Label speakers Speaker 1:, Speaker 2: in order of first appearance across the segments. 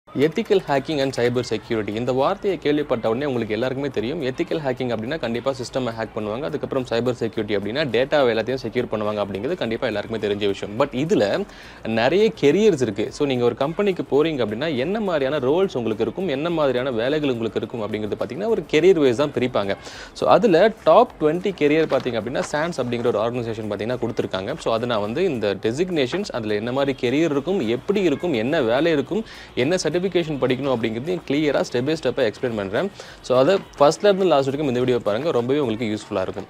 Speaker 1: Ethical hacking and cyber security இந்த வார்த்தையை கேள்விப்பட்ட உடனே உங்களுக்கு எல்லாருக்குமே தெரியும். எத்திக்கல் ஹேக்கிங் அப்படின்னா கண்டிப்பாக சிஸ்டமை ஹேக் பண்ணுவாங்க. அதுக்கப்புறம் சைபர் செக்யூரிட்டி அப்படின்னா டேட்டாவை எல்லாத்தையும் செக்யூர் பண்ணுவாங்க அப்படிங்கிறது கண்டிப்பாக எல்லாருக்குமே தெரிஞ்ச விஷயம். பட் இதில் நிறைய கெரியர்ஸ் இருக்குது. ஸோ நீங்கள் ஒரு கம்பெனிக்கு போகிறீங்க அப்படின்னா என்ன மாதிரியான ரோல்ஸ் உங்களுக்கு இருக்கும், என்ன மாதிரியான வேலைகள் உங்களுக்கு இருக்கும் அப்படிங்கிறது பார்த்தீங்கன்னா ஒரு கெரியர் வைஸ் தான் பிரிப்பாங்க. ஸோ அதில் டாப் 20 கெரியர் பார்த்தீங்க அப்படின்னா சான்ஸ் அப்படிங்கிற ஒரு ஆர்கனைசேஷன் பார்த்தீங்கன்னா கொடுத்துருக்காங்க. ஸோ அதை நான் வந்து இந்த டெசிக்னேஷன்ஸ் அதில் என்ன மாதிரி கெரியர் இருக்கும், எப்படி இருக்கும், என்ன வேலை இருக்கும், என்ன சர்டிஃபிகேஷன் படிக்கணும் அப்படிங்கிறது கிளியராக ஸ்டெப் பை ஸ்டெப்பாக எக்ஸ்பிளைன் பண்ணுறேன். ஸோ அதை ஃபர்ஸ்ட்லேருந்து லாஸ்ட் வரைக்கும் இந்த வீடியோ பாருங்கள், ரொம்பவே உங்களுக்கு யூஸ்ஃபுல்லாக இருக்கும்.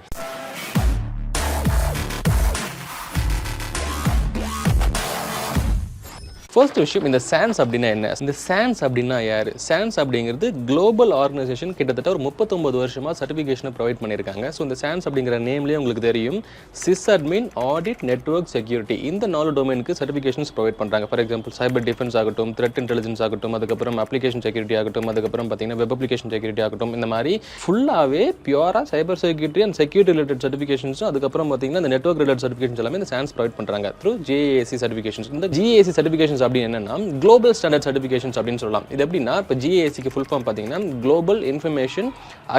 Speaker 1: ஃபர்ஸ்ட் விஷயம், இந்த சான்ஸ் அப்படின்னா என்ன? இந்த சான்ஸ் அப்படின்னா யார்? சான்ஸ் அப்படிங்கிறது குளோபல் ஆர்கனைசேஷன், கிட்டத்தட்ட ஒரு 39 வருஷமாக சர்டிஃபிகேஷனை ப்ரொவைட் பண்ணியிருக்காங்க. ஸோ இந்த சான்ஸ் அப்படிங்கிற நேம்லேயே உங்களுக்கு தெரியும், சிஸ்அட்மின், ஆடிட், நெட்வொர்க் செக்யூரிட்டி, இந்த 4 டொமைனுக்கு சர்டிஃபிகேஷன்ஸ் ப்ரொவைட் பண்ணுறாங்க. ஃபார் எக்ஸாம்பிள் சைபர் டிஃபென்ஸ் ஆகட்டும், த்ரெட் இன்டெலிஜென்ஸ் ஆகட்டும், அதுக்கப்புறம் அப்ளிகேஷன் செக்யூரிட்டி ஆகட்டும், அதுக்கப்புறம் பார்த்தீங்கன்னா வெப் அப்ளிகேஷன் செக்யூரிட்டி ஆகட்டும், இந்த மாதிரி ஃபுல்லாகவே பியூராக cyber security and security related சர்டிஃபிகேஷன்ஸும் அதுக்கப்புறம் பார்த்தீங்கன்னா இந்த நெட்வொர்க் ரிலேட்டட் சர்டிஃபிகேஷன்ஸ் எல்லாமே இந்த சான்ஸ் ப்ரொவைட் பண்ணுறாங்க த்ரூ ஜிஏசி சர்டிஃபிகேஷன்ஸ். இந்த ஜிஏசி சர்டிஃபிகேஷன்ஸ் அப்படி என்னன்னா குளோபல் ஸ்டாண்டர்ட் சர்டிஃபிகேஷன்ஸ் அப்படின்னு சொல்லலாம். இது எப்படின்னா இப்போ ஜிஏசிக்கு ஃபுல் ஃபார்ம் பார்த்தீங்கன்னா குளோபல் இன்ஃபர்மேஷன்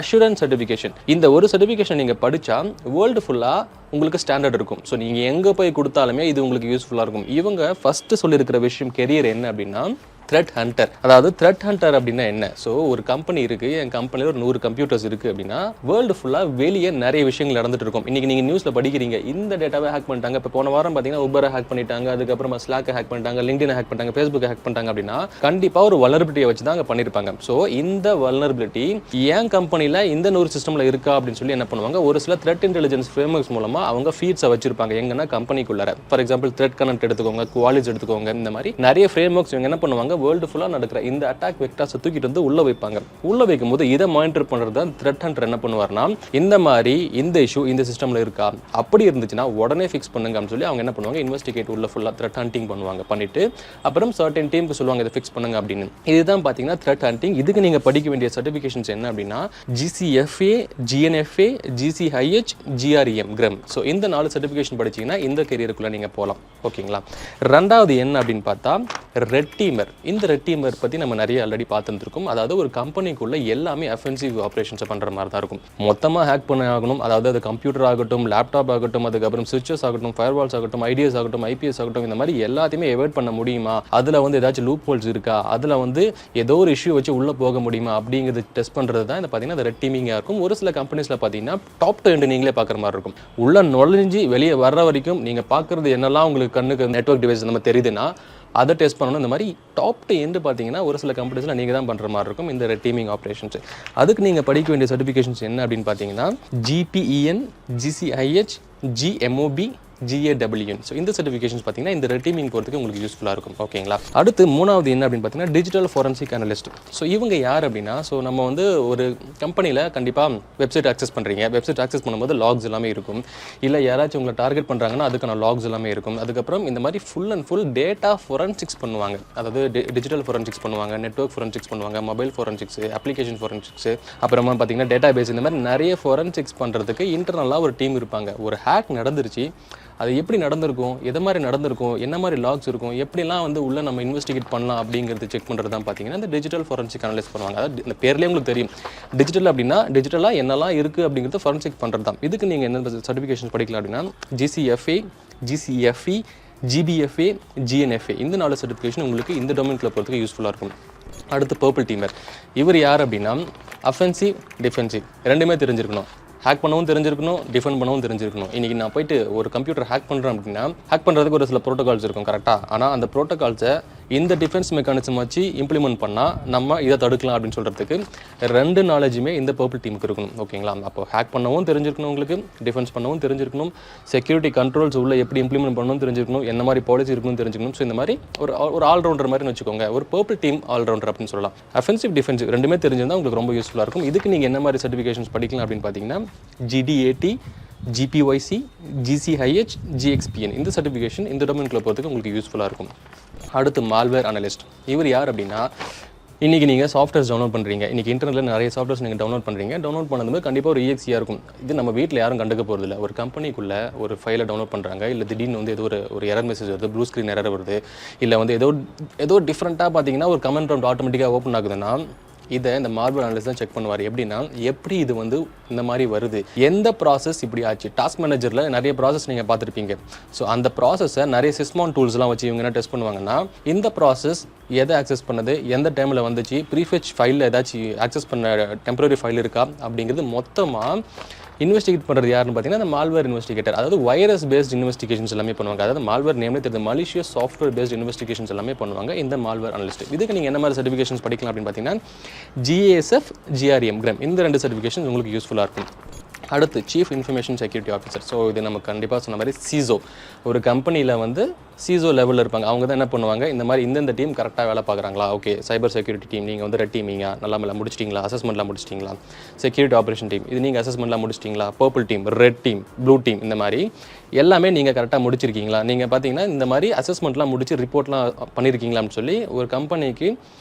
Speaker 1: அஷூரன்ஸ் சர்டிஃபிகேஷன். இந்த ஒரு சர்டிஃபிகேஷன் நீங்கள் படித்தா வேர்ல்டு ஃபுல்லாக உங்களுக்கு ஸ்டாண்டர்ட் இருக்கும். ஸோ நீங்கள் எங்கே போய் கொடுத்தாலுமே இது உங்களுக்கு யூஸ்ஃபுல்லாக இருக்கும். இவங்க ஃபஸ்ட்டு சொல்லியிருக்கிற விஷயம் கெரியர் என்ன அப்படின்னா த்ரெட் ஹண்டர். அதாவது த்ரெட் ஹண்டர் அப்படின்னா என்ன? ஸோ ஒரு கம்பெனி இருக்குது, என் கம்பெனியில் ஒரு 100 கம்ப்யூட்டர்ஸ் இருக்குது அப்படின்னா வேர்ல்டு ஃபுல்லாக வெளியே நிறைய விஷயங்கள் நடந்துட்டு இருக்கும். இன்றைக்கி நீங்கள் நியூஸில் படிக்கிறீங்க, இந்த டேட்டாவை ஹேக் பண்ணிட்டாங்க. இப்போ போன வாரம் பார்த்தீங்கன்னா உபரை ஹேக் பண்ணிட்டாங்க, அதுக்கப்புறம் ஸ்லாக்கை ஹேக் பண்ணிட்டாங்க, லிங்க்டினை ஹேக் பண்ணிட்டாங்க, ஃபேஸ்புக்கை ஹேக் பண்ணிட்டாங்க அப்படின்னா கண்டிப்பாக ஒரு வல்னரபிலிட்டியை வச்சு தான் அங்கே பண்ணியிருப்பாங்க. ஸோ இந்த வல்னரபிலிட்டி என் கம்பெனியில் இந்த 100 சிஸ்டமில் இருக்கா அப்படின்னு சொல்லி என்ன பண்ணுவாங்க, ஒரு சில த்ரெட் இன்டெலிஜென்ஸ் ஃப்ரேம்வொர்க்ஸ் மூலமாக அவங்க ஃபீட்ஸை வச்சிருப்பாங்க எங்கன்னா கம்பெனிக்குள்ளார. ஃபார் எக்ஸாம்பிள் த்ரெட் கனெக்ட் எடுத்துக்கோங்க, குவாலிஸ் எடுத்துக்கோங்க, இந்த மாதிரி நிறைய ஃப்ரேம்வொர்க்ஸ் இவங்க என்ன பண்ணுவாங்க, வேர்ல்டு ஃபுல்லாக நடக்கிற இந்த அட்டாக் வெக்டார்ஸை தூக்கிட்டு வந்து உள்ள வைப்பாங்க. உள்ள வைக்கும் போது இதை மானிட்டர் பண்றது தான் த்ரெட் ஹண்டர் என்ன பண்ணுவார்னா, இந்த மாதிரி இந்த இஷ்யூ இந்த சிஸ்டம்ல இருக்கா, அப்படி இருந்துச்சுன்னா உடனே ஃபிக்ஸ் பண்ணுங்க அப்படின்னு சொல்லி அவங்க என்ன பண்ணுவாங்க, இன்வெஸ்டிகேட் உள்ள ஃபுல்லா த்ரெட் ஹண்டிங் பண்ணுவாங்க. பண்ணிட்டு அப்புறம் சர்டன் டீமுக்கு சொல்லுவாங்க இதை ஃபிக்ஸ் பண்ணுங்க அப்படின்னு. இதுதான் பாத்தீங்கன்னா த்ரெட் ஹண்டிங். இதுக்கு நீங்க படிக்க வேண்டிய சர்டிஃபிகேஷன்ஸ் என்ன அப்படின்னா GCFA, GNFA, GCIH, GREM, GREM. So இந்த 4 சர்டிஃபிகேஷன் படிச்சீங்கன்னா இந்த கெரியருக்குள்ள நீங்க போகலாம். ஓகேங்களா? ரெண்டாவது என்ன அப்படின்னு பார்த்தா ரெட் டீமர். இந்த ரெட் டீமர் பற்றி நம்ம நிறைய ஆல்ரெடி பார்த்துருக்கோம். அதாவது ஒரு கம்பெனிக்குள்ள எல்லாமே அஃபென்சிவ் ஆப்ரேஷன்ஸை பண்ணுற மாதிரி தான் இருக்கும். மொத்தமாக ஹேக் பண்ண ஆகணும். அதாவது அது கம்ப்யூட்டர் ஆகட்டும், லேப்டாப் ஆகட்டும், அதுக்கப்புறம் சுவிட்சஸ் ஆகட்டும், ஃபயர்வால்ஸ் ஆகட்டும், ஐடிஎஸ் ஆகட்டும், ஐபிஎஸ் ஆகட்டும், இந்த மாதிரி எல்லாத்தையுமே எவாய்ட் பண்ண முடியுமா, அதில் வந்து ஏதாச்சும் லூப் ஹோல்ஸ் இருக்கா, அதில் வந்து ஏதோ ஒரு இஷ்யூ வச்சு உள்ளே போக முடியுமா அப்படிங்கிறது டெஸ்ட் பண்ணுறது தான் இந்த பார்த்தீங்கன்னா ரெட் டீமிங்காக இருக்கும். ஒரு சில கம்பெனிஸில் பார்த்தீங்கன்னா டாப் டு எண்ட் நீங்களே பார்க்குற மாதிரி இருக்கும். உள்ள நுழைஞ்சி வெளியே வர்ற வரைக்கும் நீங்கள் பார்க்குறது என்னெல்லாம் உங்களுக்கு கண்ணுக்கு நெட்வொர்க் டிவைஸ் நம்ம தெரியுதுன்னா அதை டெஸ்ட் பண்ணணும். இந்த மாதிரி டாப் டு எண்டு பார்த்தீங்கன்னா ஒரு சில கம்பெனிஸில் நீங்கள் தான் பண்ணுற மாதிரி இருக்கும் இந்த ரெட் டீமிங் ஆப்ரேஷன்ஸ். அதுக்கு நீங்கள் படிக்க வேண்டிய சர்டிஃபிகேஷன்ஸ் என்ன அப்படின்னு பார்த்தீங்கன்னா GPEN, GCIH, GMOB, GAWN. So இந்த சர்டிஃபிகேஷன்ஸ் பார்த்தீங்கன்னா இந்த ரெட் டீமிங் போகிறதுக்கு உங்களுக்கு யூஸ்ஃபுல்லாக இருக்கும். ஓகேங்களா? அடுத்து மூணாவது என்ன அப்படின்னு பார்த்தீங்கன்னா டிஜிட்டல் ஃபாரன்சிக் அனலிஸ்ட். ஸோ இவங்க யார் அப்படின்னா, ஸோ நம்ம வந்து ஒரு கம்பெனியில் கண்டிப்பாக வெப்சைட் ஆக்சஸ் பண்ணுறீங்க. வெப்சைட் ஆக்சஸ் பண்ணும்போது லாக்ஸ் எல்லாமே இருக்கும். இல்லை யாராச்சும் உங்களை டார்கெட் பண்ணுறாங்கன்னா அதுக்கான லாக்ஸ் எல்லாமே இருக்கும். அதுக்கப்புறம் இந்த மாதிரி full and full data forensics பண்ணுவாங்க. அதாவது டிஜிட்டல் ஃபோரன்சிக்ஸ் பண்ணுவாங்க, நெட்வொர்க் ஃபோரன்சிக்ஸ் பண்ணுவாங்க, மொபைல் ஃபோரன்சிக்ஸ், அப்ளிகேஷன் ஃபோரன்சிக்ஸ், அப்புறமா பார்த்தீங்கன்னா டேட்டா பேஸ், இந்த மாதிரி நிறைய ஃபோரன்சிக்ஸ் பண்ணுறதுக்கு இன்டர்னலாக ஒரு டீம் இருப்பாங்க. ஒரு ஹேக் நடந்துருச்சு, அது எப்படி நடந்திருக்கும், எதை மாதிரி நடந்திருக்கும், என்ன மாதிரி லாக்ஸ் இருக்கும், எப்படிலாம் வந்து உள்ள நம்ம இன்வெஸ்டிகேட் பண்ணலாம் அப்படிங்கிறது செக் பண்ணுறது தான் பார்த்தீங்கன்னா இந்த டிஜிட்டல் ஃபாரன்சிக் அனலைஸ் பண்ணுவாங்க. அதாவது இந்த பேர்லேயே உங்களுக்கு தெரியும், டிஜிட்டல் அப்படின்னா டிஜிட்டலாக என்னெல்லாம் இருக்குது அப்படிங்கிறது ஃபாரன்சிக் பண்ணுறது தான். இதுக்கு நீங்கள் என்ன சர்டிஃபிகேஷன் படிக்கலாம் அப்படின்னா GCFA, GCFE, GBFA, GNFA, இந்த 4 சர்டிஃபிகேஷன் உங்களுக்கு இந்த டொமைனுக்குள்ள போகிறதுக்கு யூஸ்ஃபுல்லாக இருக்கும். அடுத்து பர்பிள் டீமர். இவர் யார் அப்படின்னா அஃபென்சிவ், டிஃபென்சிவ் ரெண்டுமே தெரிஞ்சிருக்கணும். ஹேக் பண்ணவும் தெரிஞ்சிருக்கணும், டிஃபெண்ட் பண்ணவும் தெரிஞ்சிருக்கணும். இன்றைக்கி நான் போயிட்டு ஒரு கம்ப்யூட்டர் ஹேக் பண்ணுறேன் அப்படின்னா ஹேக் பண்ணுறதுக்கு ஒரு சில ப்ரோட்டோகால்ஸ் இருக்கும் கரெக்டாக. ஆனால் அந்த ப்ரோட்டோகால்ஸை இந்த டிஃபென்ஸ் மெக்கானிசம் வச்சு இம்ப்ளிமெண்ட் பண்ணால் நம்ம இதை தடுக்கலாம் அப்படின்னு சொல்கிறதுக்கு 2 நாலேஜுமே இந்த பர்பிள் டீமுக்கு இருக்கணும். ஓகேங்களா? அப்போ ஹேக் பண்ணவும் தெரிஞ்சிருக்கணும், உங்களுக்கு டிஃபென்ஸ் பண்ணவும் தெரிஞ்சிருக்கணும், செக்யூரிட்டி கண்ட்ரோல்ஸ் உள்ள எப்படி இம்ப்ளிமெண்ட் பண்ணவும் தெரிஞ்சிருக்கணும், என்ன மாதிரி பாலிசி இருக்கணும்னு தெரிஞ்சிருக்கணும். ஸோ இந்த மாதிரி ஒரு ஆல்ரவுண்டர் மாதிரி வச்சுக்கோங்க, ஒரு பர்பிள் டீம் ஆல்ரவுண்டர் அப்படின்னு சொல்லலாம். அஃபென்சிவ், டிஃபென்சிவ் ரெண்டுமே தெரிஞ்சிருந்தால் உங்களுக்கு ரொம்ப யூஸ்ஃபுல்லாக இருக்கும். இதுக்கு நீங்கள் என்ன மாதிரி சர்டிஃபிகேஷன்ஸ் படிக்கலாம் அப்படின்னு பார்த்தீங்கன்னா GDAT, GPYC, GCIH, GXPN, இந்த சர்டிஃபிகேஷன் இந்த டொமைனுக்குள்ள போகிறதுக்கு உங்களுக்கு யூஸ்ஃபுல்லாக இருக்கும். அடுத்து மால்வேர் அனலிஸ்ட். இவர் யார் அப்படின்னா இன்றைக்கி நீங்கள் சாஃப்ட்வேர்ஸ் டவுன்லோட் பண்ணுறீங்க, இன்றைக்கி இன்டர்நெட்டில் நிறைய சாஃப்ட்வேர்ஸ் நீங்கள் டவுன்லோட் பண்ணுறீங்க. டவுன்லோட் பண்ணதுமே கண்டிப்பாக ஒரு EXEயாக இருக்கும். இது நம்ம வீட்டில் யாரும் கண்டுக்க போகிறதில்ல. ஒரு கம்பெனிக்குள்ளே ஒரு ஃபைலை டவுன்லோட் பண்ணுறாங்க, இல்லை திடீர்னு வந்து ஒரு எரர் மெசேஜ் வருது, ப்ளூ ஸ்க்ரீன் எரர் வருது, இல்லை வந்து ஏதோ டிஃப்ரெண்ட்டாக பார்த்தீங்கன்னா ஒரு கமெண்ட் ப்ராம்ப்ட் ஆட்டோமேட்டிக்காக ஓப்பன் ஆகுதுன்னா இதை இந்த மார்பிள் அனலிஸ்ட் தான் செக் பண்ணுவார். எப்படின்னா எப்படி இது வந்து இந்த மாதிரி வருது, எந்த ப்ராசஸ் இப்படி ஆச்சு. டாஸ்க் மேனேஜரில் நிறைய ப்ராசஸ் நீங்கள் பார்த்துருப்பீங்க. ஸோ அந்த ப்ராசஸை நிறைய சிஸ்மான் டூல்ஸ்லாம் வச்சு இவங்க என்ன டெஸ்ட் பண்ணுவாங்கன்னா இந்த ப்ராசஸ் எதை ஆக்சஸ் பண்ணது, எந்த டைமில் வந்துச்சு, ப்ரீஃபெச் ஃபைலில் ஏதாச்சும் ஆக்சஸ் பண்ண டெம்பரரி ஃபைல் இருக்கா அப்படிங்கிறது மொத்தமாக இன்வெஸ்டிகேட் பண்ணுறது யாருன்னு பார்த்தீங்கன்னா அந்த மால்வேர் இன்வெஸ்டிகேட்டர். அதாவது வைரஸ் பேஸ்ட் இன்வெஸ்டிகேஷன்ஸ் எல்லாமே பண்ணுவாங்க. அதாவது மால்வேர் நேம்லே தெரியுது, மலிஷியஸ் சாஃப்ட்வேர் பேஸ்ட் இன்வெஸ்டிகேஷன்ஸ் எல்லாமே பண்ணுவாங்க இந்த மால்வேர் அனலிஸ்ட். இதுக்கு நீங்கள் என்ன மாதிரி சர்டிஃபிகேஷன்ஸ் படிக்கலாம் அப்படின்னு பார்த்தீங்கன்னா GASF, GRM, GRAM இந்த 2 சர்டிஃபிகேஷன்ஸ் உங்களுக்கு யூஸ்ஃபுல்லாக இருக்கும். அடுத்து chief information security officer. So இது நம்ம கண்டிப்பாக சொன்ன மாதிரி CISO. ஒரு கம்பெனியில் வந்து CISO லெவலில் இருப்பாங்க. அவங்க தான் என்ன பண்ணுவாங்க, இந்த மாதிரி இந்த டீம் கரெக்டாக வேலை பார்க்குறாங்களா, ஓகே சைபர் செக்யூரிட்டி டீம் நீங்கள் வந்து ரெட் டீமிங்க நல்லா முடிச்சிட்டிங்களா, அசஸ்மெண்ட்லாம் முடிச்சிட்டிங்களா, செக்யூரிட்டி ஆப்ரேஷன் டீம் இது நீங்கள் அசஸ்மெண்ட்லாம் முடிச்சிட்டிங்களா, purple team, red team, blue team இந்த மாதிரி எல்லாமே நீங்கள் கரெக்டாக முடிச்சிருக்கீங்களா, நீங்கள் பார்த்தீங்கன்னா இந்த மாதிரி அசஸ்மெண்ட்லாம் முடிச்சு ரிப்போர்ட்லாம் பண்ணியிருக்கீங்களான்னு சொல்லி ஒரு கம்பெனிக்கு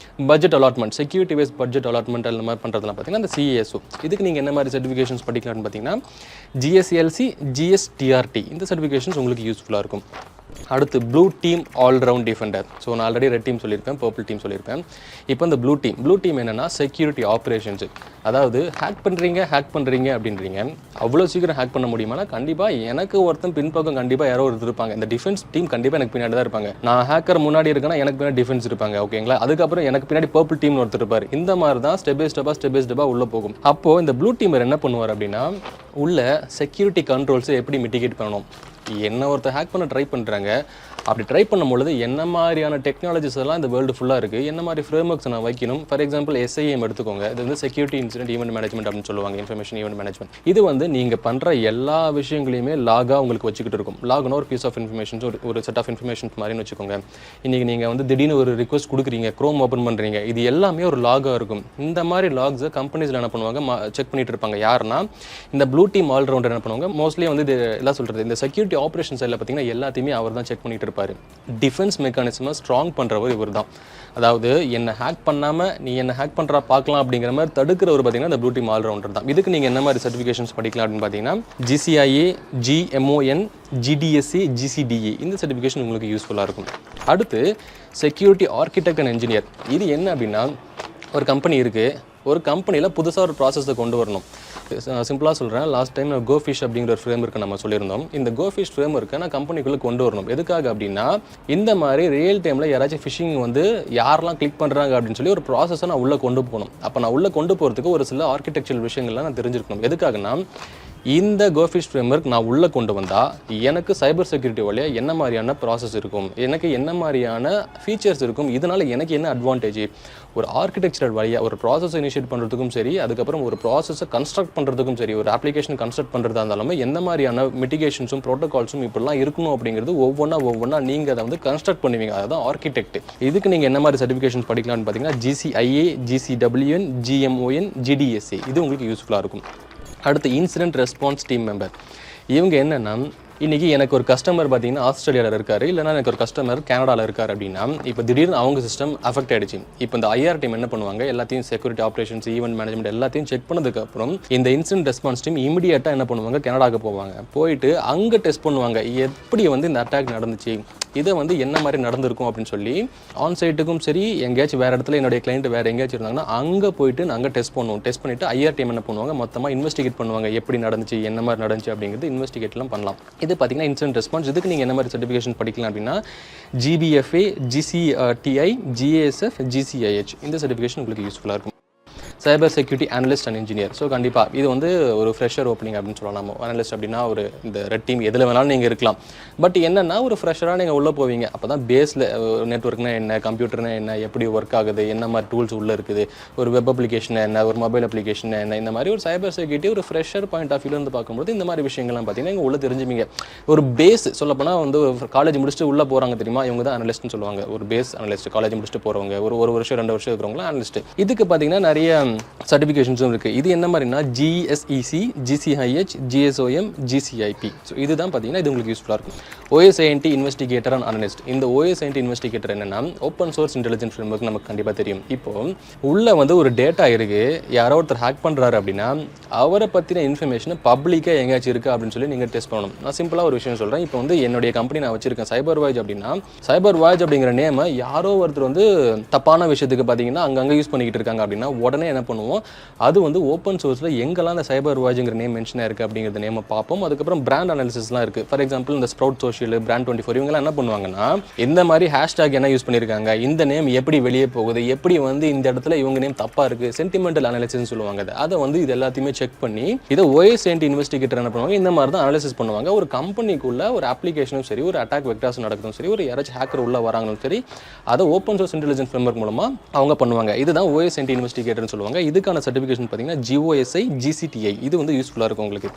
Speaker 1: budget allotment, security wise budget allotment அந்த மாதிரி பண்ணுறதுலாம் பார்த்தீங்கன்னா அந்த CASO. இதுக்கு நீங்கள் என்ன மாதிரி சர்டிஃபிகேஷன்ஸ் படிக்கலாம்னு பார்த்தீங்கன்னா GSLC, GSTRT இந்த சர்டிஃபிகேஷன்ஸ் உங்களுக்கு யூஸ்ஃபுல்லாக இருக்கும். அடுத்து blue team all-round Defender. So நான் ஆல்ரெடி ரெட் டீம் சொல்லியிருப்பேன், பர்பிள் டீம் சொல்லியிருப்பேன். இப்போ இந்த ப்ளூ டீம் என்னென்னா செக்யூரிட்டி ஆப்ரேஷன்ஸ். அதாவது ஹேக் பண்ணுறீங்க அப்படின்றீங்க, அவ்வளோ சீக்கிரம் ஹேக் பண்ண முடியுமானா கண்டிப்பாக எனக்கு ஒருத்தன் பின்பக்கம் கண்டிப்பாக யாரோ ஒருத்தர் இருப்பாங்க. இந்த டிஃபென்ஸ் டீம் கண்டிப்பாக எனக்கு பின்னாடி தான் இருப்பாங்க. நான் ஹேக்கர் முன்னாடி இருக்கேன்னா எனக்கு பின்னாடி டிஃபென்ஸ் இருப்பாங்க, ஓகேங்களா. அதுக்கப்புறம் எனக்கு பின்னாடி பர்பிள் டீம்னு ஒருத்தர் இருப்பார். இந்த மாதிரி தான் ஸ்டெப் பை ஸ்டெப்பாக உள்ளே போகும். அப்போது இந்த ப்ளூ டீமர் என்ன பண்ணுவார் அப்படின்னா உள்ள செக்யூரிட்டி கண்ட்ரோல்ஸை எப்படி மிட்டிகேட் பண்ணணும், என்ன ஒருத்தர் ஹேக் பண்ண ட்ரை பண்ணுறாங்க, அப்படி ட்ரை பண்ணும்பொழுது என்ன மாதிரியான டெக்னாலஜிஸ் எல்லாம் இந்த வேர்ல்டு ஃபுல்லாக இருக்குது, என்ன மாதிரி ஃப்ரேம் ஒர்க்ஸ் நான் வைக்கணும். ஃபார் எக்ஸாம்பிள் SIM எடுத்துக்கோங்க. இது வந்து செக்யூரிட்டி இன்சிடென்ட் ஈவெண்ட் மேனேஜ்மெண்ட் அப்படின்னு சொல்லுவாங்க, இன்ஃபர்மேஷன் ஈவெண்ட் மேனேஜ்மெண்ட். இது வந்து நீங்கள் பண்ணுற எல்லா விஷயங்களையுமே லாகாக உங்களுக்கு வச்சுக்கிட்டு இருக்கும். லாக்னா ஒரு பீஸ் ஆஃப் இன்ஃபர்மேஷன்ஸ், ஒரு செட் ஆஃப் இன்ஃபர்மேஷன்ஸ் மாதிரின்னு வச்சுக்கோங்க. இன்றைக்கி நீங்கள் வந்து திடீர்னு ஒரு ரிக்வஸ்ட் கொடுக்குறீங்க, க்ரோம் ஓப்பன் பண்ணுறீங்க, இது எல்லாமே ஒரு லாகாக இருக்கும். இந்த மாதிரி லாக்ஸை கம்பெனிஸில் என்ன பண்ணுவாங்க, செக் பண்ணிட்டு இருப்பாங்க. யாருன்னா இந்த ப்ளூ டீம் ஆல்ரவுண்டர் என்ன பண்ணுவாங்க, மோஸ்ட்லி வந்து இது எல்லாம் சொல்கிறது இந்த செக்யூரிட்டி ஆப்ரேஷன் சைடில் பார்த்தீங்கன்னா எல்லாத்தையுமே அவர் தான் செக் பண்ணிட்டு இருப்பார். டிஃபென்ஸ் மெக்கானிசமை ஸ்ட்ராங் பண்ணுறவர் இவர் தான். அதாவது என்ன ஹேக் பண்ணாமல் நீ என்ன ஹேக் பண்ணுறா பார்க்கலாம் அப்படிங்கிற மாதிரி தடுக்கிறவர் பார்த்தீங்கன்னா இந்த ப்ளூ டீம் ஆல்ரவுண்டர் தான். இதுக்கு நீங்கள் என்ன மாதிரி சர்டிஃபிகேஷன்ஸ் படிக்கலாம் அப்படின்னு பார்த்தீங்கன்னா GCIA, GMON, GDSA, GCDA இந்த சர்டிஃபிகேஷன் உங்களுக்கு யூஸ்ஃபுல்லாக இருக்கும். அடுத்து செக்யூரிட்டி ஆர்கிடெக்ட் அண்ட் என்ஜினியர். இது என்ன அப்படின்னா ஒரு கம்பெனி இருக்குது, ஒரு கம்பெனியில் புதுசாக ஒரு ப்ராசஸை கொண்டு வரணும். சிம்பிளாக சொல்கிறேன், லாஸ்ட் டைம் கோஃபிஷ் அப்படிங்கிற ஒரு ஃப்ரேம் ஒர்க்கை நம்ம சொல்லியிருந்தோம். இந்த கோஃபிஷ் ஃப்ரேம் ஒர்க்கை நான் கம்பெனிக்குள்ளே கொண்டு வரணும். எதுக்காக அப்படின்னா இந்த மாதிரி ரியல் டைமில் யாராச்சும் ஃபிஷிங் வந்து யாரெல்லாம் கிளிக் பண்ணுறாங்க அப்படின்னு சொல்லி ஒரு ப்ராசஸை நான் உள்ளே கொண்டு போகணும். அப்போ நான் உள்ளே கொண்டு போகிறதுக்கு ஒரு சில ஆர்கிடெக்சரல் விஷயங்கள்லாம் நான் தெரிஞ்சிருக்கணும். எதுக்காகனா இந்த கோஃபிஷ் ஃப்ரேம் ஒர்க் நான் உள்ளே கொண்டு வந்தால் எனக்கு சைபர் செக்யூரிட்டி வழியாக என்ன மாதிரியான ப்ராசஸ் இருக்கும், எனக்கு என்ன மாதிரியான ஃபீச்சர்ஸ் இருக்கும், இதனால் எனக்கு என்ன அட்வான்டேஜ், ஒரு ஆர்கிடெக்சரல் வழியாக ஒரு ப்ராசஸ் இனிஷியேட் பண்ணுறதுக்கும் சரி, அதுக்கப்புறம் ஒரு ப்ராசஸை கன்ஸ்ட்ரக்ட் பண்ணுறதுக்கும் சரி, ஒரு அப்ளிகேஷன் கன்ஸ்ட்ரக்ட் பண்ணுறதா இருந்தாலுமே எந்த மாதிரியான மிட்டிகேஷன்ஸும் ப்ரோட்டோகால்ஸும் இப்படிலாம் இருக்கணும் அப்படிங்கிறது ஒவ்வொன்றா நீங்கள் அதை வந்து கன்ஸ்ட்ரக்ட் பண்ணுவீங்க. அதுதான் ஆர்கிடெக்ட். இதுக்கு நீங்கள் என்ன மாதிரி சர்டிஃபிகேஷன்ஸ் படிக்கலாம்னு பார்த்தீங்கன்னா GCIA, GCWN, GMON, GDSA இது உங்களுக்கு யூஸ்ஃபுல்லாக இருக்கும். அடுத்து இன்சிடென்ட் ரெஸ்பான்ஸ் டீம் மெம்பர். இவங்க என்னென்னா இன்றைக்கி எனக்கு ஒரு கஸ்டமர் பார்த்தீங்கன்னா ஆஸ்திரேலியாவில் இருக்கார், இல்லைனா எனக்கு ஒரு கஸ்டமர் கனடாவில் இருக்கார் அப்படின்னா இப்போ திடீர்னு அவங்க சிஸ்டம் அஃபெக்ட் ஆகிடுச்சு. இப்போ இந்த IR டீம் என்ன பண்ணுவாங்க, எல்லாத்தையும் செக்யூரிட்டி ஆப்ரேஷன்ஸ், ஈவெண்ட் மேனேஜ்மெண்ட் எல்லாத்தையும் செக் பண்ணதுக்கப்புறம் இந்த இன்சிடென்ட் ரெஸ்பான்ஸ் டீம் இமீடியட்டாக என்ன பண்ணுவாங்க, கனடாவுக்கு போவாங்க. போயிட்டு அங்கே டெஸ்ட் பண்ணுவாங்க எப்படி வந்து இந்த அட்டாக் நடந்துச்சு, இதை வந்து என்ன மாதிரி நடந்திருக்கும் அப்படின்னு சொல்லி ஆன்சைட்டுக்கும் சரி எங்கேயாச்சும் வேறு இடத்துல என்னுடைய கிளைண்ட் வேறு எங்கேயாச்சும் இருந்தாங்கன்னா அங்கே போயிட்டு நாங்கள் டெஸ்ட் பண்ணுவோம். டெஸ்ட் பண்ணிவிட்டு IR டீம் என்ன பண்ணுவாங்க, மொத்தமாக இன்வெஸ்டிகேட் பண்ணுவாங்க, எப்படி நடந்துச்சு, என்ன மாதிரி நடந்துச்சு அப்படிங்கிறது இன்வெஸ்டிகேட்லாம் பண்ணலாம். இது பார்த்தீங்கன்னா இன்சிடென்ட் ரெஸ்பான்ஸ். இதுக்கு நீங்கள் என்ன மாதிரி சர்டிஃபிகேஷன் படிக்கலாம் அப்படின்னா GBFA, GCTI, GASF, GCIH இந்த சர்டிஃபிகேஷன் உங்களுக்கு யூஸ்ஃபுல்லாக இருக்கும். Cyber security analyst and engineer. So கண்டிப்பாக இது வந்து ஒரு ஃப்ரெஷர் ஓப்பனிங் அப்படின்னு சொல்லலாம். நம்ம அனலிஸ்ட் அப்படின்னா ஒரு இந்த ரெட் டீம் எதில் வேணாலும் நீங்கள் இருக்கலாம். பட் என்னென்னா ஒரு ஃப்ரெஷராக நீங்கள் உள்ளே போவீங்க. அப்போ தான் பேஸில் நெட்ஒர்க்னா என்ன, கம்ப்யூட்டர்னா என்ன, எப்படி ஒர்க் ஆகுது, என்ன மாதிரி டூல்ஸ் உள்ளே இருக்குது, ஒரு வெப் அப்ளிகேஷன் என்ன, ஒரு மொபைல் அப்ளிகேஷன் என்ன, இந்த மாதிரி ஒரு சைபர் செக்யூரிட்டி ஒரு ஃப்ரெஷர் பாயிண்ட் ஆஃப் வியூலேருந்து பார்க்கும்போது இந்த மாதிரி விஷயங்கள்லாம் பார்த்தீங்கன்னா இங்கே உள்ளே தெரிஞ்சுவீங்க. ஒரு பேஸ் சொல்லப்போனால் வந்து காலேஜ் முடிச்சுட்டு உள்ளே போகிறாங்க தெரியுமா, இவங்க தான் அனலிஸ்ட்னு சொல்லுவாங்க. ஒரு பேஸ் அனலிஸ்ட் காலேஜ் முடிச்சுட்டு போகிறவங்க, ஒரு வருஷம் 2 வருஷம் இருக்கிறவங்களாம் அனலிஸ்ட். இதுக்கு பார்த்தீங்கன்னா நிறைய சர்டிஃபிகேஷன்ஸும் இருக்குது. இது என்ன மாதிரினா GSEC, GCIH, GSOM, GCIP. So இதுதான் பார்த்தீங்கன்னா இது உங்களுக்கு யூஸ்ஃபுல்லாக இருக்கும். OSINT investigator and analyst. இந்த OSINT இன்வெஸ்டிகேட்டர் என்னன்னா ஓப்பன் சோர்ஸ் இன்டெலிஜென்ஸ் ஃப்ரேம்வொர்க் நமக்கு கண்டிப்பாக தெரியும். இப்போ உள்ள வந்து ஒரு டேட்டா இருக்கு, யாரோ ஒருத்தர் ஹேக் பண்ணுறாரு அப்படின்னா அவரை பற்றின இன்ஃபர்மேஷன் பப்ளிக்காக எங்கேயாச்சும் இருக்குது அப்படின்னு சொல்லி நீங்கள் டெஸ்ட் பண்ணணும். நான் சிம்பிளாக ஒரு விஷயம் சொல்கிறேன். இப்போ வந்து என்னுடைய கம்பெனி நான் வச்சிருக்கேன் சைபர் வாய்ஸ் அப்படின்னா, சைபர் வாய்ஸ் அப்படிங்கிற நேமை யாரோ ஒருத்தர் வந்து தப்பான விஷயத்துக்கு பார்த்தீங்கன்னா அங்கங்கே யூஸ் பண்ணிக்கிட்டு இருக்காங்க அப்படின்னா உடனே என்ன பண்ணுவோம், அது வந்து ஓப்பன் சோர்ஸில் எங்கெல்லாம் அந்த சைபர் வாய்ஸ்ங்கிற நேம் மென்ஷனாக இருக்குது அப்படிங்கிறது நேமை பார்ப்போம். அதுக்கப்புறம் பிராண்ட் அனாலிசிஸ்லாம் இருக்குது. ஃபார் எக்ஸாம்பிள் இந்த ஸ்ப்ரவுட் சோஷியல், பிராண்ட் 24 இவங்கெல்லாம் என்ன பண்ணுவாங்கன்னா இந்த மாதிரி ஹேஷ்டாக் என்ன யூஸ் பண்ணியிருக்காங்க, இந்த நேம் எப்படி வெளியே போகுது, எப்படி வந்து இந்த இடத்துல இவங்க நேம் தப்பாக இருக்குது, சென்டிமெண்டல் அனாலிசிஸ் சொல்லுவாங்க. அதை வந்து இது எல்லாத்தையுமே செக் பண்ணி இதை OSINT இன்வெஸ்டிகேட்டர் என்ன பண்ணுவாங்க, இந்த மாதிரி தான் அனாலிசிஸ் பண்ணுவாங்க. ஒரு கம்பெனிக்குள்ள ஒரு அப்ளிகேஷனும் சரி, ஒரு அட்டாக் வெக்டார்ஸ் நடக்கிறதும் சரி, ஒரு யாராச்சும் ஹேக்கர் உள்ள வராங்களும் சரி, அதை ஓப்பன் சோர்ஸ் இன்டெலிஜென்ஸ் ஃப்ரேம்வொர்க் மூலமா அவங்க பண்ணுவாங்க. இதுதான் OSINT இன்வெஸ்டிகேட்டர்னு சொல்லுவாங்க. இதுக்கான சர்டிஃபிகேஷன் பார்த்தீங்கன்னா GOSI GCTI. இது வந்து யூஸ்ஃபுல்லாக இருக்கும் உங்களுக்கு.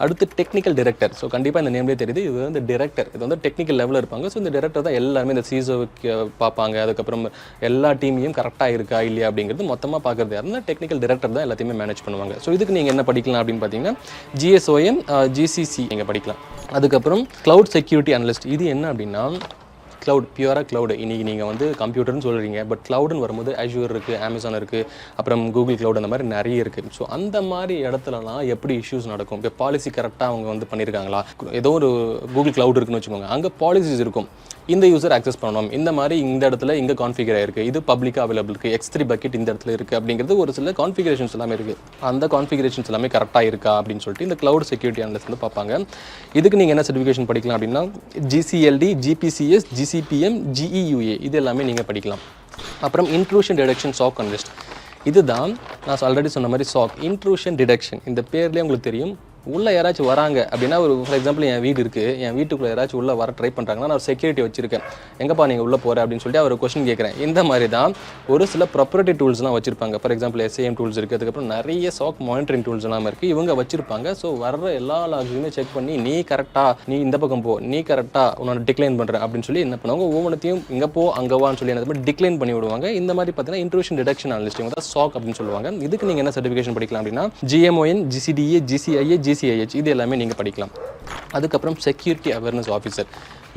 Speaker 1: அடுத்து டெக்னிக்கல் டைரக்டர். ஸோ கண்டிப்பாக இந்த நேம்லேயே தெரியுது, இது வந்து டைரக்டர். இது வந்து டெக்னிக்கல் லெவலில் இருப்பாங்க. ஸோ இந்த டைரக்டர் தான் எல்லாருமே இந்த CISO பார்ப்பாங்க. அதுக்கப்புறம் எல்லா டீமையும் கரெக்டாக இருக்கா இல்லையா அப்படிங்கிறது மொத்தமாக பார்க்குறது யாருன்னா டெக்னிக்கல் டைரக்டர் தான் எல்லாத்தையுமே மேனேஜ் பண்ணுவாங்க. ஸோ இதுக்கு நீங்கள் என்ன படிக்கலாம் அப்படின்னு பார்த்தீங்கன்னா GSOM GCC நீங்கள் படிக்கலாம். அதுக்கப்புறம் கிளவுட் செக்யூரிட்டி அனலிஸ்ட். இது என்ன அப்படின்னா கிளவுட், பியூராக கிளவுடு. இன்றைக்கி நீங்கள் வந்து கம்ப்யூட்டர்னு சொல்கிறீங்க, பட் கிளவுடுன்னு வரும்போது Azure இருக்குது, Amazon இருக்குது, அப்புறம் கூகுள் கிளவுட், அந்த மாதிரி நிறைய இருக்குது. ஸோ அந்த மாதிரி இடத்துலலாம் எப்படி இஷ்யூஸ் நடக்கும், இப்போ பாலிசி கரெக்டாக அவங்க வந்து பண்ணியிருக்காங்களா, ஏதோ ஒரு கூகுள் கிளவுட் இருக்குன்னு வச்சுக்கோங்க, அங்கே பாலிசிஸ் இருக்கும், இந்த யூசர் ஆக்சஸ் பண்ணணும், இந்த மாதிரி இந்த இடத்துல இங்கே கான்ஃபிகர் ஆயிருக்கு, இது பப்ளிக்காக அவைலபிள் இருக்குது, X3 பக்கெட் இந்த இடத்துல இருக்குது அப்படிங்கிறது ஒரு சில கான்ஃபிகரேஷன்ஸ் எல்லாமே இருக்குது. அந்த கான்ஃபிகரேஷன்ஸ் எல்லாமே கரெக்டாக இருக்கா அப்படின்னு சொல்லிட்டு இந்த கிளவுட் செக்யூரிட்டி அனலிஸ்ட் வந்து பார்ப்பாங்க. இதுக்கு நீங்கள் என்ன சர்டிஃபிகேஷன் படிக்கலாம் அப்படின்னா GCLD, GPCS, GCPM, GEUA இது எல்லாமே நீங்கள் படிக்கலாம். அப்புறம் இன்ட்ரூஷன் டிடெக்ஷன் SOC அனலிஸ்ட். இதுதான் நான் ஆல்ரெடி சொன்ன மாதிரி SOC, இன்ட்ரூஷன் டிடெக்ஷன். இந்த பேர்லேயே உங்களுக்கு தெரியும், உள்ளே யாராச்சும் வராங்க அப்படின்னா, ஒரு ஃபார் எக்ஸாம்பிள் என் வீடு இருக்குது, என் வீட்டுக்குள்ளே யாராச்சும் உள்ளே வர ட்ரை பண்ணுறாங்கன்னா நான் செக்யூரிட்டி வச்சிருக்கேன், எங்கப்பா நீங்கள் உள்ளே போகிற அப்படின்னு சொல்லிட்டு அவர் கொஸ்டின் கேட்குறேன். இந்த மாதிரி தான் ஒரு சில ப்ராப்பர்ட்டி டூல்ஸ்லாம் வச்சிருப்பாங்க. ஃபார் எக்ஸாம்பிள் SIM டூல்ஸ் இருக்குது, அதுக்கப்புறம் நிறைய SOC மானிட்டரிங் டூல்ஸ் எல்லாம் இருக்குது, இவங்க வச்சிருப்பாங்க. ஸோ வர்ற எல்லா லாக்ஸுமே செக் பண்ணி நீ கரெக்டாக, நீ இந்த பக்கம் போ, நீ கரெக்டாக உன்னோட டிக்ளைன் பண்ணுற அப்படின்னு சொல்லி என்ன பண்ணுவாங்க, ஒவ்வொன்றத்தையும் இங்கே போ அங்கேவான்னு சொல்லி என்ன டிக்ளைன் பண்ணி விடுவாங்க. இந்த மாதிரி பார்த்தீங்கன்னா இன்ட்ரூஷன் டிடெக்ஷன் அனலிஸ்ட் தான் SOC அப்படின்னு சொல்லுவாங்க. இதுக்கு நீங்கள் என்ன சர்டிஃபிகேஷன் படிக்கலாம் அப்படின்னா GMON, GCDA, GCIA, GCIH இது எல்லாமே நீங்கள் படிக்கலாம். அதுக்கப்புறம் செக்யூரிட்டி அவேர்னஸ் ஆஃபீஸர்.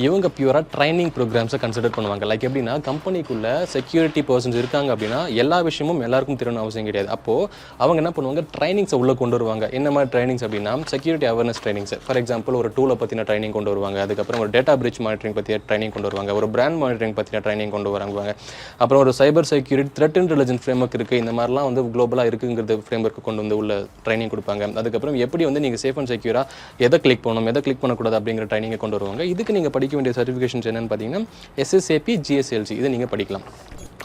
Speaker 1: இவங்க பியூராக ட்ரைனிங் ப்ரோக்ராம்ஸை கன்சிடர் பண்ணுவாங்க. லைக் எப்படின்னா, கம்பெனிக்குள்ளே செக்யூரிட்டி பர்சன்ஸ் இருக்காங்க அப்படின்னா எல்லா விஷயமும் எல்லாருக்கும் தெரியணும் அவசியம் கிடையாது. அப்போது அவங்க என்ன பண்ணுவாங்க, ட்ரைனிங்ஸை உள்ளே கொண்டு வருவாங்க. என்ன மாதிரி ட்ரைனிங்ஸ் அப்படின்னா security awareness trainings. For example ஒரு டூலை பற்றின ட்ரைனிங் கொண்டு வருவாங்க, அதுக்கப்புறம் ஒரு டேட்டா பிரிட்ஜ் மானிட்டரிங் பற்றிய ட்ரைனிங் கொண்டு வருவாங்க, ஒரு பிராண்ட் மானிட்டரிங் பற்றின ட்ரைனிங் கொண்டு வருவாங்க, அப்புறம் ஒரு cyber security threat intelligence framework இருக்குது, இந்த மாதிரிலாம் வந்து குளோபலாக இருக்குங்கிறது ஃப்ரேம்வொர்க்கு கொண்டு வந்து உள்ள ட்ரைனிங் கொடுப்பாங்க. அதுக்கப்புறம் எப்படி வந்து நீங்கள் சேஃப் அண்ட் செக்யூராக எதை கிளிக் பண்ணணும், எதை கிளிக் பண்ணக்கூடாது அப்படிங்கிற ட்ரைனிங்கை கொண்டு வருவாங்க. இதுக்கு நீங்கள் படிக்க வேண்டிய சர்டிஃபிகேஷன் என்னன்னு பார்த்தீங்கன்னா SSAP, GSLC இதை நீங்கள் படிக்கலாம்.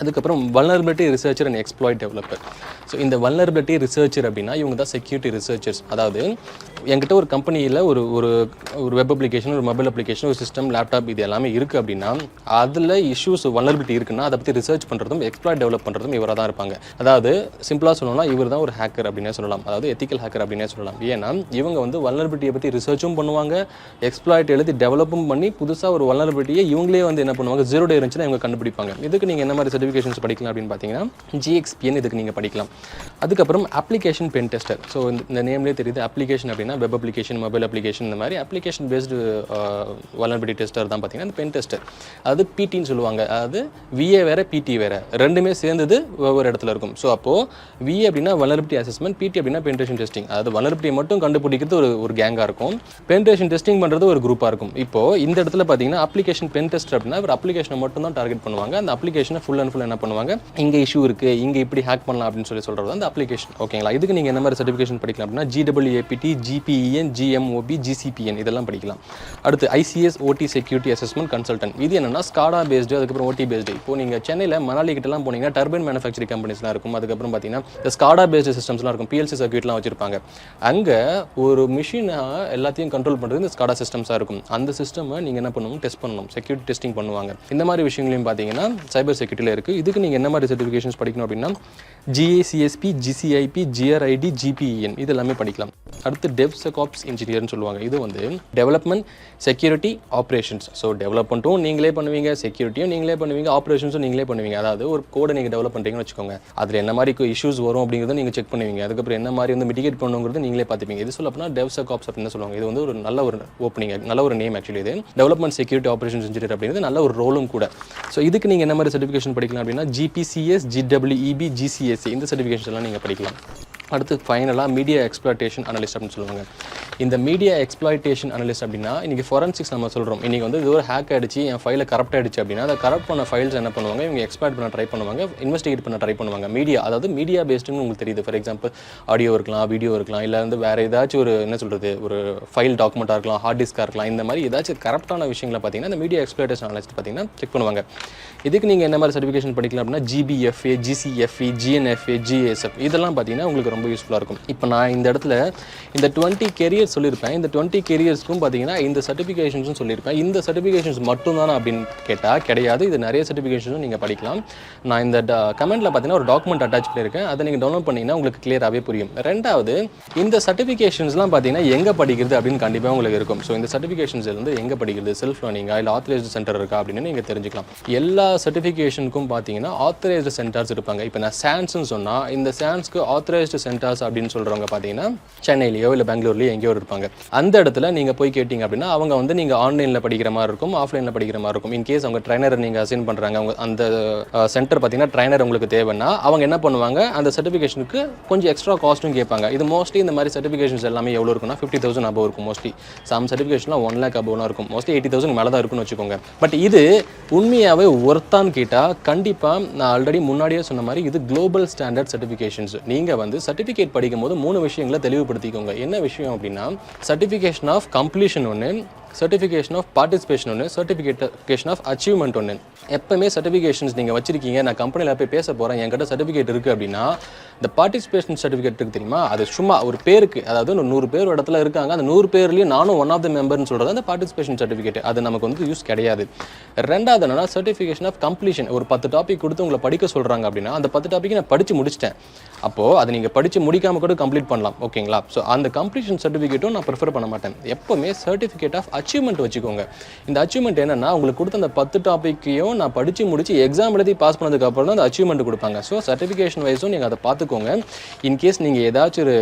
Speaker 1: அதுக்கப்புறம் vulnerability researcher and exploit developer. So இந்த வல்னரபிலிட்டி ரிசர்ச்சர் அப்படின்னா இவங்க தான் செக்யூரிட்டி ரிசர்ச்சர்ஸ். அதாவது என்கிட்ட ஒரு கம்பெனியில் ஒரு ஒரு வெப் அப்ளிகேஷன், ஒரு மொபைல் அப்ளிகேஷன், ஒரு சிஸ்டம், லேப்டாப் இது எல்லாமே இருக்குது அப்படின்னா அதில் இஷ்யூஸ் வல்னரபிலிட்டி இருக்குன்னா அதை பற்றி ரிசர்ச் பண்ணுறதும் எக்ஸ்ப்ளாய்ட் டெவலப் பண்ணுறதும் இவராக தான் இருப்பாங்க. அதாவது சிம்பிளாக சொல்லணும்னா இவர் தான் ஒரு ஹேக்கர் அப்படின்னே சொல்லலாம், அதாவது எத்திக்கல் ஹேக்கர் அப்படின்னே சொல்லலாம். ஏன்னா இவங்க வந்து வல்னரபிலிட்டியை பற்றி ரிசர்ச்சும் பண்ணுவாங்க, எக்ஸ்ப்ளாய்ட் எழுதி டெவலப்பும் பண்ணி புதுசாக ஒரு வல்னரபிலிட்டியை இவங்களே வந்து என்ன பண்ணுவாங்க, 0 டே இருந்துச்சுன்னா இவங்க கண்டுபிடிப்பாங்க. இதுக்கு நீங்கள் என்ன மாதிரி சர்டிஃபிகேஷன்ஸ் படிக்கலாம் அப்படின்னு பார்த்தீங்கன்னா GXPN இதுக்கு நீங்கள் படிக்கலாம். அதுக்கப்புறம் அப்ளிகேஷன் பென் டெஸ்டர். ஸோ இந்த நேம்லேயே தெரியுது, அப்ளிகேஷன் அப்படின்னா வெப் அப்ளிகேஷன், மொபைல் அப்ளிகேஷன், இந்த மாதிரி அப்ளிகேஷன் பேஸ்டு வல்னரபிலிட்டி டெஸ்டர் தான் பார்த்தீங்கன்னா இந்த பென் டெஸ்டர். அது PTன்னு சொல்லுவாங்க, அதாவது VA வேறு PT வேறு, ரெண்டுமே சேர்ந்தது ஒவ்வொரு இடத்துல இருக்கும். ஸோ அப்போது VA அப்படின்னா வல்னரபிலிட்டி அசஸ்மெண்ட், PT அப்படின்னா பென்ட்ரேஷன் டெஸ்டிங். அதாவது வல்னரபிலிட்டியை மட்டும் கண்டுபிடிக்கிறது ஒரு கேங்காக இருக்கும், பென்ட்ரேஷன் டெஸ்டிங் பண்ணுறது ஒரு குரூப்பாக இருக்கும். இப்போது இந்த இடத்துல பார்த்தீங்கன்னா அப்ளிகேஷன் பென் டெஸ்டர் அப்படின்னா ஒரு அப்ளிகேஷனை மட்டும் தான் டார்கெட் பண்ணுவாங்க. அந்த அப்ளிகேஷனை ஃபுல் அண்ட் ஃபுல் என்ன பண்ணுவாங்க, இங்கே இஷ்யூ இருக்குது, இங்கே இப்படி ஹேக் பண்ணலாம் அப்படின்னு சொல்கிறது அந்த அப்ளிகேஷன். ஓகேங்களா? இதுக்கு நீங்கள் என்ன மாதிரி சர்டிஃபிகேஷன் படிக்கலாம் அப்படின்னா GAAPT, GPEN, GMOB, GCPN இதெல்லாம் படிக்கலாம். அடுத்து ICS OT security assessment consultant. இது என்னன்னா ஸ்காடா பேஸ்டு, அதுக்கப்புறம் OT பேஸ்டு. இப்போ நீங்கள் சென்னையில் மணாலி கிட்டலாம் போனீங்கன்னா டர்பைன் மேனுஃபேக்சரிங் கம்பெனிஸ்லாம் இருக்கும், அதுக்கப்புறம் பார்த்தீங்கன்னா இந்த ஸ்காடா பேஸ்டு சிஸ்டம்ஸ்லாம் இருக்கும், PLC சர்க்யூட்லாம் வச்சிருப்பாங்க. அங்கே ஒரு மிஷினை எல்லாத்தையும் கண்ட்ரோல் பண்ணுறது இந்த ஸ்காடா சிஸ்டம்ஸாக இருக்கும். அந்த சிஸ்டமை நீங்கள் என்ன பண்ணணும், டெஸ்ட் பண்ணணும், செக்யூரிட்டி டெஸ்டிங் பண்ணுவாங்க. இந்த மாதிரி விஷயங்களையும் பார்த்தீங்கன்னா சைபர் செக்யூரிட்டியில் இருக்குது. இதுக்கு நீங்கள் என்ன மாதிரி சர்டிஃபிகேஷன்ஸ் படிக்கணும் அப்படின்னா GACSP, GCIP, GRID, GPEN இது எல்லாமே படிக்கலாம். அடுத்து DevSecOps இன்ஜினியர்னு சொல்லுவாங்க. இது வந்து டெவலப்மெண்ட் செக்யூரிட்டி ஆப்ரேஷன்ஸ். ஸோ டெவலப்மெண்ட்டும் நீங்களே பண்ணுவீங்க, செக்யூரிட்டியும் நீங்களே பண்ணுவீங்க, ஆப்ரேஷன்ஸும் நீங்களே பண்ணுவீங்க. அதாவது ஒரு கோடை நீங்கள் டெவலப் பண்ணுறீங்கன்னு வச்சுக்கோங்க, அதில் என்ன மாதிரி இஷ்யூஸ் வரும் அப்படிங்கிறத நீங்கள் செக் பண்ணுவீங்க. அதுக்கப்புறம் என்ன மாதிரி வந்து மிட்டிகேட் பண்ணுங்கிறது நீங்களே பார்த்துப்பீங்க. இது சொல்ல போனால் DevSecOps அப்படின்னு சொல்லுவாங்க. இது வந்து ஒரு நல்ல ஒரு ஓப்பனிங், நல்ல ஒரு நேம் ஆக்சுவலி. இது டெவலப்மெண்ட் செக்யூரிட்டி ஆப்ரேஷன்ஸ் இன்ஜினியர் அப்படிங்கிறது நல்ல ஒரு ரோலும் கூட. ஸோ இதுக்கு நீங்கள் என்ன மாதிரி சர்டிஃபிகேஷன் படிக்கலாம் அப்படின்னா GPCS, GWEB, GCSE இந்த சர்டிஃபிகேஷன்ஸ் எல்லாம் நீங்கள் படிக்கலாம். அடுத்து ஃபைனலாக மீடியா எக்ஸ்ப்ளாய்டேஷன் அனலிஸ்ட் அப்படின்னு சொல்லுவாங்க. இந்த மீடியா எக்ஸ்ப்ளாய்டேஷன் அனலிஸ்ட் அப்படின்னா இன்றைக்கி ஃபொரன்சிக்ஸ் நம்ம சொல்கிறோம். இன்றைக்கி வந்து இது ஒரு ஹேக் ஆகிடுச்சு, என் ஃபைலை கரப்ட் ஆகிடுச்சு அப்படின்னா அதை கரப்ட் பண்ண ஃபைல்ஸ் என்ன பண்ணுவாங்க, இவங்க எக்ஸ்ப்ளாய்ட் பண்ண ட்ரை பண்ணுவாங்க, இன்வெஸ்டிகேட் பண்ண ட்ரை பண்ணுவாங்க. மீடியா, அதாவது மீடியா பேஸ்டுன்னு உங்களுக்கு தெரியுது. ஃபார் எக்ஸாம்பிள் ஆடியோ இருக்கலாம், வீடியோ இருக்கலாம், இல்லை வந்து வேறு ஏதாச்சும் ஒரு என்ன சொல்கிறது ஒரு ஃபைல் டாக்குமெண்ட்டாக இருக்கலாம், ஹார்ட் டிஸ்காக இருக்கலாம். இந்த மாதிரி ஏதாச்சும் கரப்டான விஷயங்களை பார்த்தீங்கன்னா இந்த மீடியா எக்ஸ்ப்ளாய்டேஷன் அனலிஸ்ட் பார்த்தீங்கன்னா செக் பண்ணுவாங்க. இதுக்கு நீங்கள் என்ன மாதிரி சர்டிஃபிகேஷன் படிக்கலாம் அப்படின்னா GBFA, GCFE, GNFA, GSF இதெல்லாம் பார்த்தீங்கன்னா உங்களுக்கு ரொம்ப யூஸ்ஃபுல்லாக இருக்கும். இப்போ நான் இந்த இடத்துல இந்த 20 கேரியர்ஸ் சொல்லியிருப்பேன். இந்த 20 கேரியர்ஸ்க்கும் பார்த்தீங்கன்னா இந்த சர்டிஃபிகேஷன்ஸும் சொல்லியிருப்பேன். இந்த சர்டிஃபிகேஷன்ஸ் மட்டும் தானே அப்படின்னு கேட்டால் கிடையாது. இது நிறைய சர்டிஃபிகேஷன்ஸும் நீங்கள் படிக்கலாம். நான் இந்த கமெண்ட்டில் பார்த்தீங்கன்னா ஒரு டாக்குமெண்ட் அட்டாச் பண்ணியிருக்கேன். அதை நீங்கள் டவுன்லோட் பண்ணிங்கன்னா உங்களுக்கு கிளியராகவே புரியும். ரெண்டாவது, இந்த சர்டிஃபிகேஷன்ஸ்லாம் பார்த்தீங்கன்னா எங்கே படிக்கிறது அப்படின்னு கண்டிப்பாக உங்களுக்கு இருக்கும். ஸோ இந்த சர்டிஃபிகேஷன்ஸ் வந்து எங்கே படிக்கிறது, செல்ஃப் லேர்னிங்கா இல்லை ஆத்தரைஸ்டு சென்டர் இருக்கா அப்படின்னு நீங்கள் தெரிஞ்சுக்கலாம். எல்லா சர்டிஃபிகேஷனுக்கும் பார்த்தீங்கன்னா ஆத்தரைஸ்டு சென்டர்ஸ் இருப்பாங்க. இப்போ நான் சான்ஸ்ன்னு சொன்னால் இந்த சான்ஸ்க்கு ஆத்தரைஸ்டு சென்டர்ஸ் அப்படின்னு சொல்கிறவங்க பார்த்தீங்கன்னா சென்னையிலையோ இல்லை பெங்களூர்லையோ எங்கேயோ இருப்பாங்க. அந்த இடத்துல நீங்கள் போய் கேட்டிங்க அப்படின்னா அவங்க வந்து நீங்கள் ஆன்லைனில் படிக்கிற மாதிரி இருக்கும், ஆஃப்லைனில் படிக்கிற மாதிரி இருக்கும். இன்கேஸ் அவங்க ட்ரைனரை நீங்கள் அசைன் பண்ணுறாங்க, அவங்க அந்த சென்டர் பார்த்தீங்கன்னா ட்ரைனர் உங்களுக்கு தேவைன்னா அவங்க என்ன பண்ணுவாங்க, அந்த சர்டிஃபிகேஷனுக்கு கொஞ்சம் எக்ஸ்ட்ரா காஸ்ட்டும் கேட்பாங்க. இது மோஸ்ட்லி இந்த மாதிரி சர்டிஃபிகேஷன்ஸ் எல்லாமே எவ்வளோ இருக்குன்னா 50,000 above இருக்கும். மோஸ்ட்லி சம் சர்டிஃபிகேஷன்லாம் 1 lakh above இருக்கும். மோஸ்ட்லி 80,000 மேலே தான் இருக்குன்னு வச்சுக்கோங்க. பட் இது உண்மையாகவே ஒர்த்தான்னு கேட்டால் கண்டிப்பாக நான் ஆல்ரெடி முன்னாடியே சொன்ன மாதிரி இது குளோபல் ஸ்டாண்டர்ட் சர்டிஃபிகேஷன்ஸ். நீங்கள் வந்து சர்டிஃபிகேட் படிக்கும் போது 3 விஷயங்களை தெளிவுபடுத்திக்கோங்க. என்ன விஷயம் அப்படின்னா சர்டிஃபிகேஷன் ஆஃப் கம்ப்ளீஷன் ஒன்று, சர்டிஃபிகேஷன் ஆஃப் பார்ட்டிசிபேஷன் ஒன்று, சர்டிஃபிகேஷன் ஆஃப் அச்சீவ்மெண்ட் ஒன்று. எப்பவுமே சர்டிஃபிகேஷன்ஸ் நீங்கள் வச்சிருக்கீங்க, நான் கம்பெனியில் போய் பேச போகிறேன், என்கிட்ட சர்டிஃபிகேட் இருக்குது அப்படின்னா இந்த பார்ட்டிசிபேஷன் சர்டிஃபிகேட் இருக்குது தெரியுமா, அது சும்மா ஒரு பேருக்கு, அதாவது 100 பேர் இடத்துல இருக்காங்க, அந்த 100 பேர்லேயும் நானும் ஒன் ஆஃப் த மெம்பர்னு சொல்கிறது அந்த பார்ட்டிசிபேஷன் சர்டிஃபிகேட். அது நமக்கு வந்து யூஸ் கிடையாது. ரெண்டாவது என்னன்னா சர்டிஃபிகேஷன் ஆஃப் கம்ப்ளீஷன். ஒரு 10 டாபிக் கொடுத்து உங்களை படிக்க சொல்கிறாங்க அப்படின்னா அந்த 10 டாபிக் நான் படித்து முடிச்சிட்டேன், அப்போது அதை நீங்கள் படித்து முடிக்காமல் கூட கம்ப்ளீட் பண்ணலாம். ஓகேங்களா? ஸோ அந்த கம்ப்ளீஷன் சர்டிஃபிகேட்டும் நான் ப்ரிஃபர் பண்ண மாட்டேன். எப்போவுமே சர்டிஃபிகேட் ஆஃப் அச்சீவ்மெண்ட் வச்சுக்கோங்க. இந்த அச்சீவ்மெண்ட் என்னன்னா உங்களுக்கு கொடுத்த அந்த 10 டாப்பிக்கையும் நான் படித்து முடிச்சு எக்ஸாம் எழுதி பாஸ் பண்ணதுக்கு அப்புறம் தான் அந்த அச்சீவ்மெண்ட் கொடுப்பாங்க. ஸோ சர்டிஃபிகேஷன் வைஸும் நீங்கள் அதை பார்த்துக்கோங்க. இன்கேஸ் நீங்கள் ஏதாச்சும் ஒரு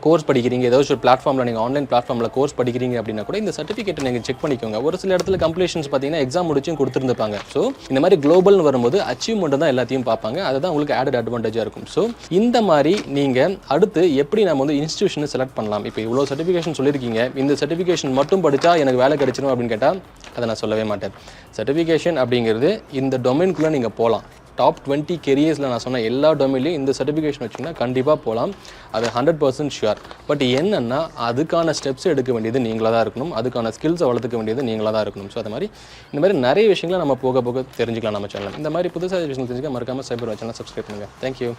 Speaker 1: கோர்ஸ் படிக்கிறீங்க, ஏதாச்சும் ஒரு பிளாட்ஃபார்மில் நீங்கள் ஆன்லைன் பிளாட்ஃபார்மில் கோர்ஸ் படிக்கிறீங்க அப்படின்னா கூட இந்த சர்டிஃபிகேட்டை நீங்கள் செக் பண்ணிக்கோங்க. ஒரு சில இடத்துல கம்ப்ளீஷன்ஸ் பார்த்தீங்கன்னா எக்ஸாம் முடிச்சும் கொடுத்துருந்துப்பாங்க. ஸோ இந்த மாதிரி குளோபல்னு வரும்போது அச்சீவ்மெண்ட் தான் எல்லாத்தையும் பார்ப்பாங்க. அதுதான் உங்களுக்கு ஆடட் அட்வான்டேஜாக இருக்கும். ஸோ இந்த மாதிரி நீங்கள் அடுத்து எப்படி நம்ம வந்து இன்ஸ்டியூஷனை செலக்ட் பண்ணலாம். இப்போ இவ்வளோ சர்டிஃபிகேஷன் சொல்லியிருக்கீங்க, இந்த சர்டிஃபிகேஷன் மட்டும் படித்தா எனக்கு வேலை கிடைச்சிடும் அப்படின்னு கேட்டால் அதை நான் சொல்லவே மாட்டேன். சர்டிஃபிகேஷன் அப்படிங்கிறது இந்த டொமைனுக்குள்ளே நீங்கள் போகலாம். டாப் 20 கேரியர்ஸில் நான் சொன்ன எல்லா டொமைன்லையும் இந்த சர்டிஃபிகேஷன் வச்சிங்கன்னா கண்டிப்பாக போகலாம். அது 100% ஷுர். பட் என்னென்னா அதுக்கான ஸ்டெப்ஸ் எடுக்க வேண்டியது நீங்களாக தான் இருக்கணும், அதுக்கான ஸ்கில்ஸை வளர்த்துக்க வேண்டியது நீங்களாக தான் இருக்கணும். ஸோ அது மாதிரி இந்த மாதிரி நிறைய விஷயங்களை நம்ம போக போக தெரிஞ்சுக்கலாம் நம்ம சேனல். இந்த மாதிரி புதுசாக விஷயங்கள் தெரிஞ்சுக்க மறக்காமல் சைபர் வாட்ச் சேனல் சப்ஸ்கிரைப் பண்ணுங்கள். தேங்க்யூ.